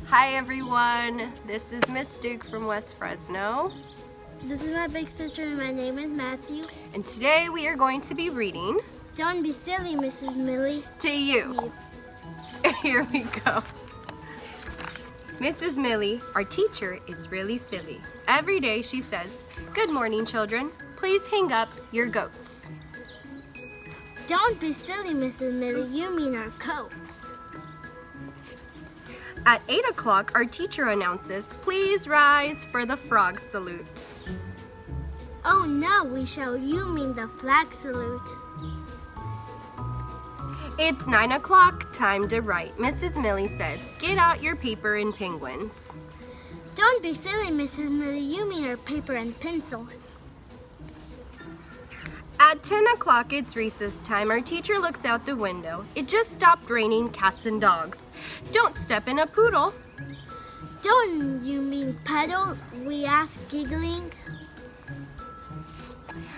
Hi everyone, this is Miss Duke from West Fresno. This is my big sister and my name is Matthew. And today we are going to be reading Don't Be Silly, Mrs. Millie. To You. Here we go. Mrs. Millie, our teacher, is really silly. Every day she says, "Good morning, children. Please hang up your goats." Don't be silly, Mrs. Millie. You mean our coats. At 8 o'clock, our teacher announces, "Please rise for the frog salute." Oh no, we shall. You mean the flag salute. It's 9 o'clock, time to write. Mrs. Millie says, "Get out your paper and penguins." Don't be silly, Mrs. Millie. You mean our paper and pencils. At 10 o'clock, it's recess time. Our teacher looks out the window. It just stopped raining cats and dogs. Don't step in a poodle. Don't you mean puddle? We ask, giggling.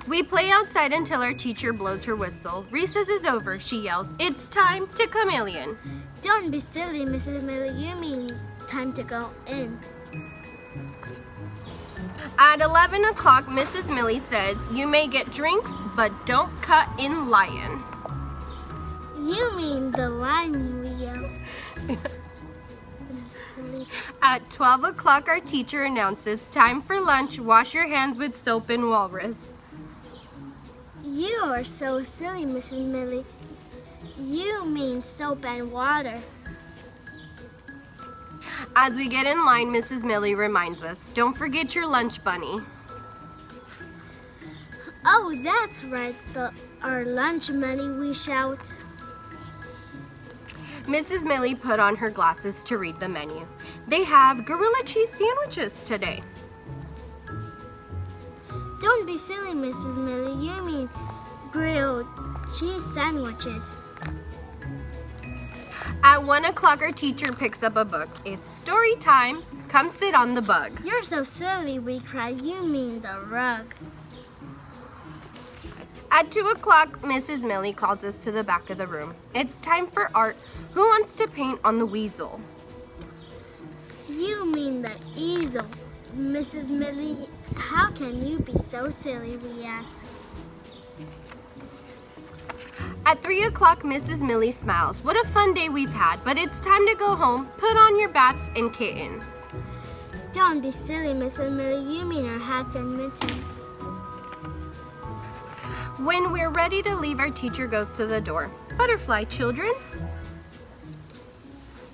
We play outside until our teacher blows her whistle. Recess is over, she yells. It's time to chameleon. Don't be silly, Mrs. Millie. You mean time to go in. At 11 o'clock, Mrs. Millie says, "You may get drinks, but don't cut in lion." You mean the line, Leo. At 12 o'clock, our teacher announces, "Time for lunch. Wash your hands with soap and walrus." You are so silly, Mrs. Millie. You mean soap and water. As we get in line, Mrs. Millie reminds us, "Don't forget your lunch bunny." Oh, that's right. Our lunch money, we shout. Mrs. Millie put on her glasses to read the menu. They have gorilla cheese sandwiches today. Don't be silly, Mrs. Millie. You mean grilled cheese sandwiches. At 1 o'clock, our teacher picks up a book. It's story time. Come sit on the bug. You're so silly, we cry. You mean the rug. At 2 o'clock, Mrs. Millie calls us to the back of the room. It's time for art. Who wants to paint on the weasel? You mean the easel. Mrs. Millie, how can you be so silly, we ask. At 3 o'clock, Mrs. Millie smiles. What a fun day we've had, but it's time to go home. Put on your bats and kittens. Don't be silly, Mrs. Millie. You mean our hats and mittens. When we're ready to leave, our teacher goes to the door. Butterfly, children.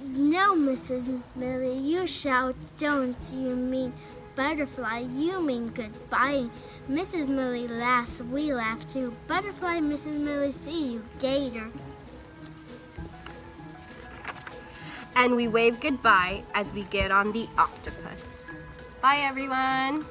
No, Mrs. Millie, you shout. Don't you mean butterfly? You mean goodbye. Mrs. Millie laughs. We laugh too. Butterfly, Mrs. Millie, see you, gator. And we wave goodbye as we get on the octopus. Bye, everyone.